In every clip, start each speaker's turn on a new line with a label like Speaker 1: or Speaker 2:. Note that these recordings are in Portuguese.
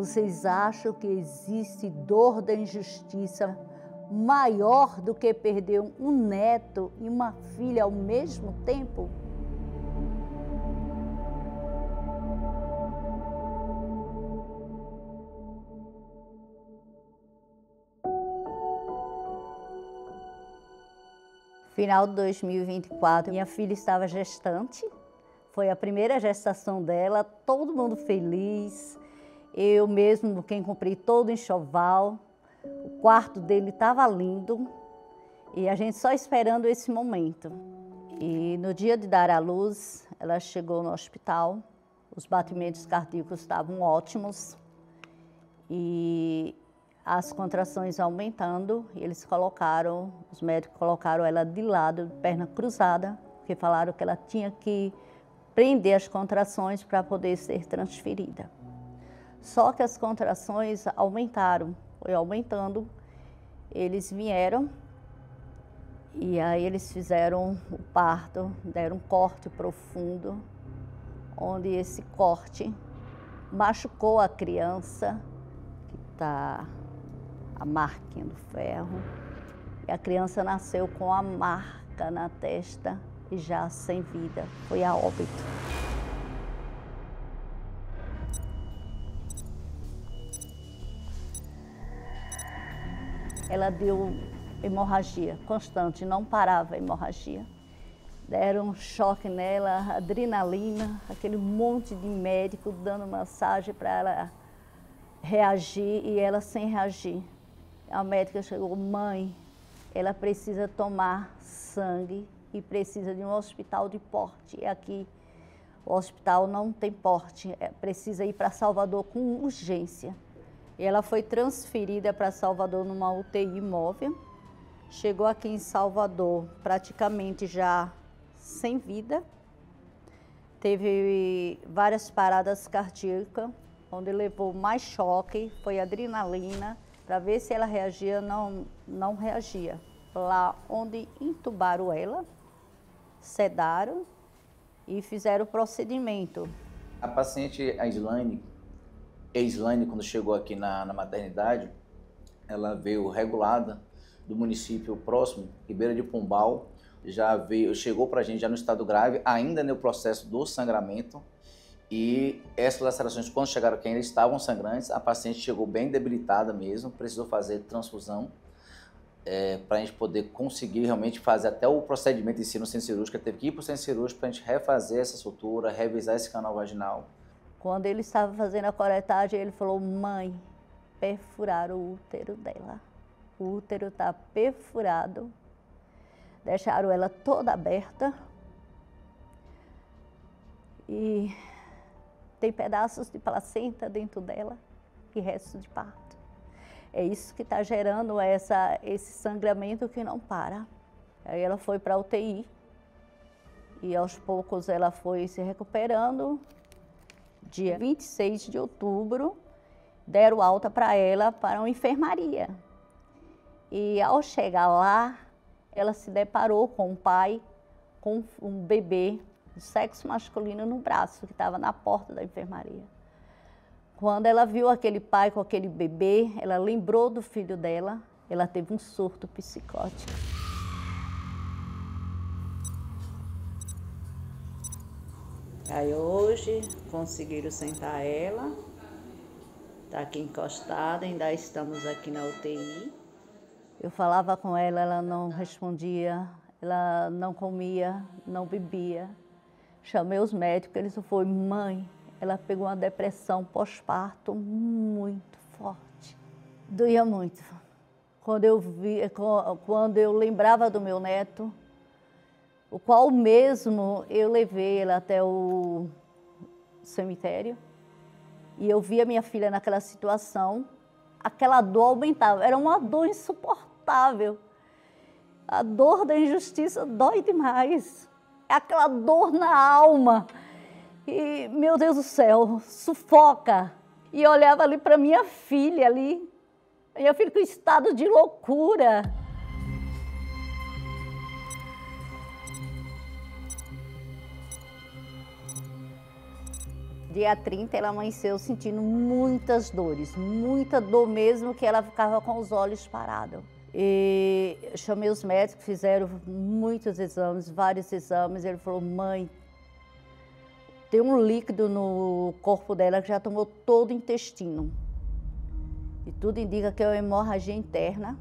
Speaker 1: Vocês acham que existe dor da injustiça maior do que perder um neto e uma filha ao mesmo tempo? Final de 2024, minha filha estava gestante, foi a primeira gestação dela, todo mundo feliz, eu mesmo quem comprei todo o enxoval, o quarto dele estava lindo e a gente só esperando esse momento. E no dia de dar à luz, ela chegou no hospital, os batimentos cardíacos estavam ótimos e as contrações aumentando, e os médicos colocaram ela de lado, de perna cruzada, porque falaram que ela tinha que prender as contrações para poder ser transferida. Só que as contrações aumentaram, foi aumentando, eles vieram e aí eles fizeram o parto, deram um corte profundo, onde esse corte machucou a criança, que está a marquinha do ferro, e a criança nasceu com a marca na testa e já sem vida, foi a óbito. Ela deu hemorragia constante, não parava a hemorragia. Deram um choque nela, adrenalina, aquele monte de médico dando massagem para ela reagir e ela sem reagir. A médica chegou: mãe, ela precisa tomar sangue e precisa de um hospital de porte. E aqui o hospital não tem porte, precisa ir para Salvador com urgência. E ela foi transferida para Salvador numa UTI móvel. Chegou aqui em Salvador praticamente já sem vida. Teve várias paradas cardíacas, onde levou mais choque, foi adrenalina, para ver se ela reagia, não reagia. Lá onde entubaram ela, sedaram e fizeram o procedimento.
Speaker 2: A paciente, a Islane, quando chegou aqui na maternidade, ela veio regulada do município próximo, Ribeira de Pombal, chegou para a gente já no estado grave, ainda no processo do sangramento, e essas lacerações, quando chegaram aqui, ainda estavam sangrantes. A paciente chegou bem debilitada mesmo, precisou fazer transfusão para a gente poder conseguir realmente fazer até o procedimento em si no centro cirúrgico. Teve que ir para o centro cirúrgico para a gente refazer essa sutura, revisar esse canal vaginal.
Speaker 1: Quando ele estava fazendo a coretagem, ele falou: mãe, perfuraram o útero dela. O útero está perfurado. Deixaram ela toda aberta. E tem pedaços de placenta dentro dela e restos de parto. É isso que está gerando esse sangramento que não para. Aí ela foi para a UTI e aos poucos ela foi se recuperando. Dia 26 de outubro, deram alta para ela para uma enfermaria. E ao chegar lá, ela se deparou com um pai, com um bebê do sexo masculino no braço, que estava na porta da enfermaria. Quando ela viu aquele pai com aquele bebê, ela lembrou do filho dela, ela teve um surto psicótico. Aí hoje conseguiram sentar ela, está aqui encostada, ainda estamos aqui na UTI. Eu falava com ela, ela não respondia, ela não comia, não bebia. Chamei os médicos, eles falaram: mãe, ela pegou uma depressão pós-parto muito forte. Doía muito. Quando eu lembrava do meu neto, o qual mesmo eu levei ela até o cemitério, e eu via minha filha naquela situação, aquela dor aumentava, era uma dor insuportável. A dor da injustiça dói demais, é aquela dor na alma, e, meu Deus do céu, sufoca. E eu olhava ali para minha filha ali, com estado de loucura. Dia 30 ela amanheceu sentindo muitas dores, muita dor mesmo, que ela ficava com os olhos parados. E eu chamei os médicos, fizeram muitos exames, vários exames. Ele falou: mãe, tem um líquido no corpo dela que já tomou todo o intestino. E tudo indica que é uma hemorragia interna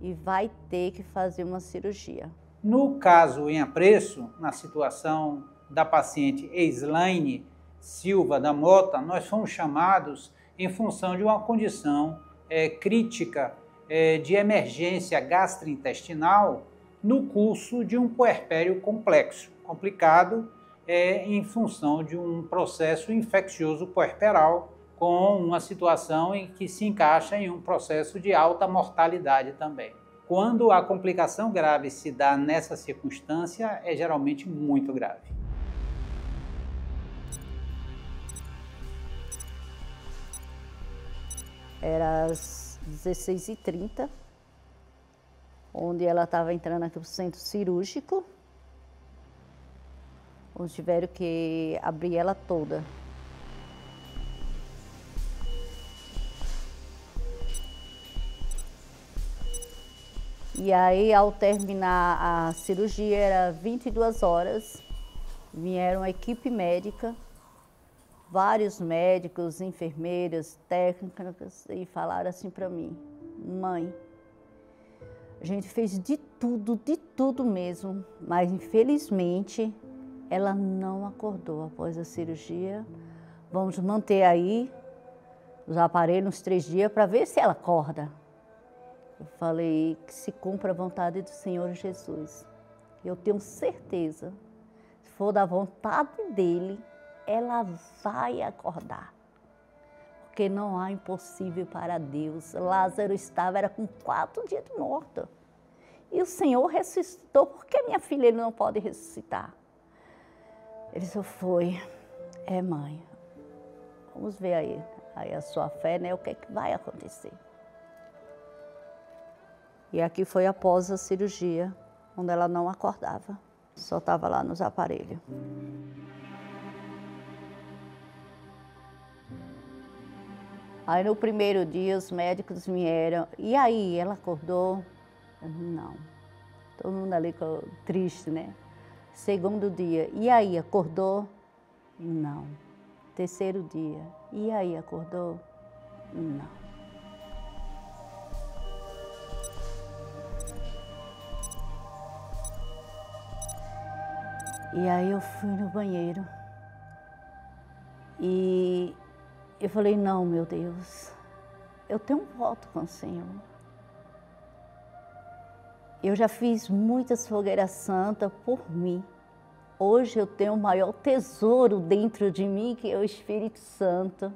Speaker 1: e vai ter que fazer uma cirurgia.
Speaker 3: No caso em apreço, na situação da paciente Eislaine Silva da Mota, nós fomos chamados em função de uma condição crítica de emergência gastrointestinal no curso de um puerpério complexo, complicado em função de um processo infeccioso puerperal com uma situação em que se encaixa em um processo de alta mortalidade também. Quando a complicação grave se dá nessa circunstância, é geralmente muito grave.
Speaker 1: Era às 16h30, onde ela estava entrando aqui no centro cirúrgico, onde tiveram que abrir ela toda. E aí, ao terminar a cirurgia, era 22 horas, vieram a equipe médica, vários médicos, enfermeiras, técnicas, e falaram assim para mim: mãe, a gente fez de tudo mesmo, mas infelizmente ela não acordou após a cirurgia. Vamos manter aí os aparelhos uns 3 dias para ver se ela acorda. Eu falei: que se cumpra a vontade do Senhor Jesus. Eu tenho certeza, se for da vontade dele, ela vai acordar. Porque não há impossível para Deus. Lázaro era com 4 dias de morto. E o Senhor ressuscitou. Por que minha filha ele não pode ressuscitar? Ele só foi: mãe, vamos ver aí a sua fé, né? O que é que vai acontecer? E aqui foi após a cirurgia, onde ela não acordava, só estava lá nos aparelhos. Aí no primeiro dia os médicos vieram: e aí, ela acordou? Eu, não. Todo mundo ali triste, né? Segundo dia: e aí, acordou? Não. Terceiro dia: e aí, acordou? Não. E aí eu fui no banheiro e eu falei: não, meu Deus, eu tenho um voto com o Senhor. Eu já fiz muitas fogueiras santas por mim. Hoje eu tenho o maior tesouro dentro de mim, que é o Espírito Santo.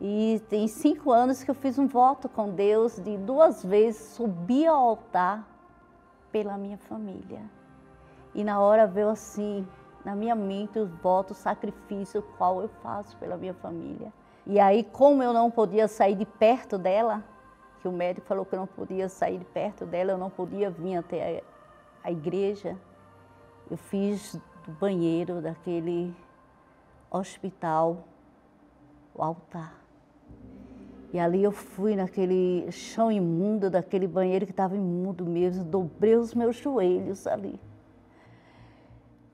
Speaker 1: E tem 5 anos que eu fiz um voto com Deus de 2 vezes subir ao altar pela minha família. E na hora veio assim, na minha mente, os votos, o sacrifício, qual eu faço pela minha família. E aí, como eu não podia sair de perto dela, que o médico falou que eu não podia sair de perto dela, eu não podia vir até a igreja, eu fiz do banheiro daquele hospital o altar. E ali eu fui naquele chão imundo, daquele banheiro que estava imundo mesmo, dobrei os meus joelhos ali.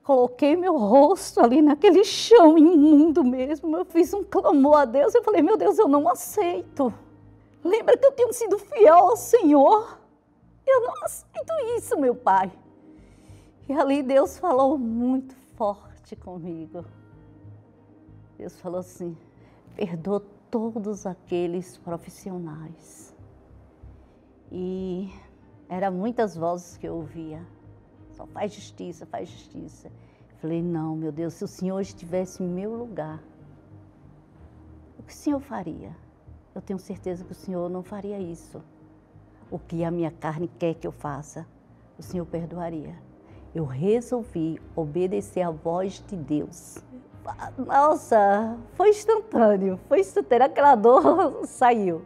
Speaker 1: Coloquei meu rosto ali naquele chão imundo mesmo, eu fiz um clamor a Deus, eu falei: meu Deus, eu não aceito. Lembra que eu tenho sido fiel ao Senhor? Eu não aceito isso, meu Pai. E ali Deus falou muito forte comigo. Deus falou assim: perdoa todos aqueles profissionais. E eram muitas vozes que eu ouvia: só faz justiça, faz justiça. Falei: não, meu Deus, se o Senhor estivesse em meu lugar, o que o Senhor faria? Eu tenho certeza que o Senhor não faria isso. O que a minha carne quer que eu faça, o Senhor perdoaria. Eu resolvi obedecer à voz de Deus. Nossa, foi instantâneo, aquela dor saiu.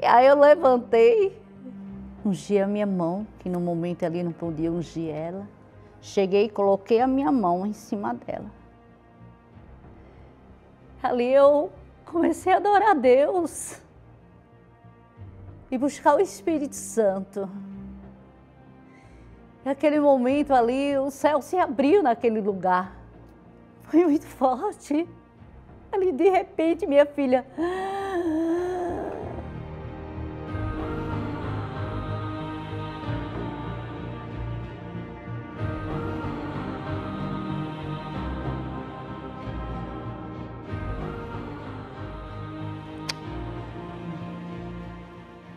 Speaker 1: E aí eu levantei, ungi a minha mão, que no momento ali não podia ungir ela. Cheguei e coloquei a minha mão em cima dela. Ali eu comecei a adorar a Deus e buscar o Espírito Santo. Naquele momento ali, o céu se abriu naquele lugar. Foi muito forte. Ali, de repente, minha filha...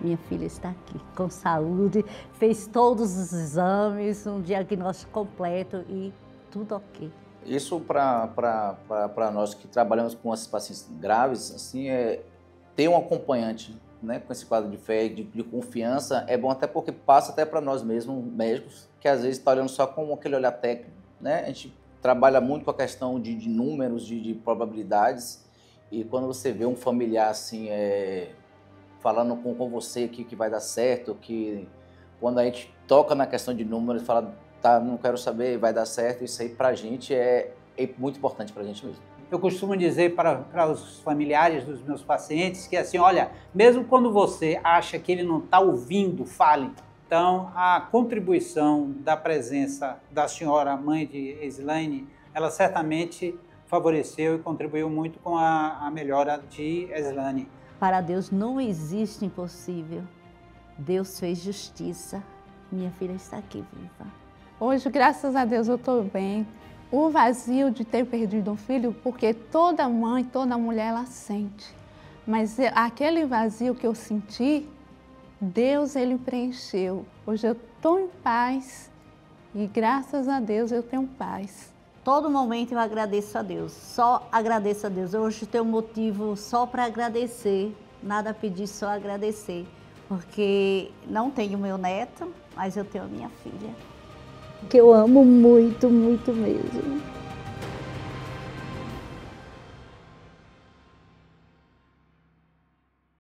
Speaker 1: Minha filha está aqui, com saúde, fez todos os exames, um diagnóstico completo e tudo ok.
Speaker 2: Isso para nós que trabalhamos com esses pacientes graves, assim, ter um acompanhante, né, com esse quadro de fé, de confiança, é bom até porque passa até para nós mesmos, médicos, que às vezes está olhando só com aquele olhar técnico, né? A gente trabalha muito com a questão de números, de probabilidades, e quando você vê um familiar assim, falando com você que vai dar certo, que quando a gente toca na questão de números, fala, tá, não quero saber, vai dar certo, isso aí pra gente é muito importante pra gente mesmo.
Speaker 3: Eu costumo dizer para os familiares dos meus pacientes que assim, olha, mesmo quando você acha que ele não está ouvindo, fale. Então, a contribuição da presença da senhora mãe de Eislaine, ela certamente favoreceu e contribuiu muito com a melhora de Eislaine.
Speaker 1: Para Deus não existe impossível. Deus fez justiça. Minha filha está aqui viva.
Speaker 4: Hoje, graças a Deus, eu estou bem. O vazio de ter perdido um filho, porque toda mãe, toda mulher, ela sente. Mas aquele vazio que eu senti, Deus, Ele preencheu. Hoje eu estou em paz e graças a Deus eu tenho paz.
Speaker 1: Todo momento eu agradeço a Deus, só agradeço a Deus. Hoje tenho um motivo só para agradecer, nada a pedir, só agradecer. Porque não tenho meu neto, mas eu tenho a minha filha. Que eu amo muito, muito mesmo.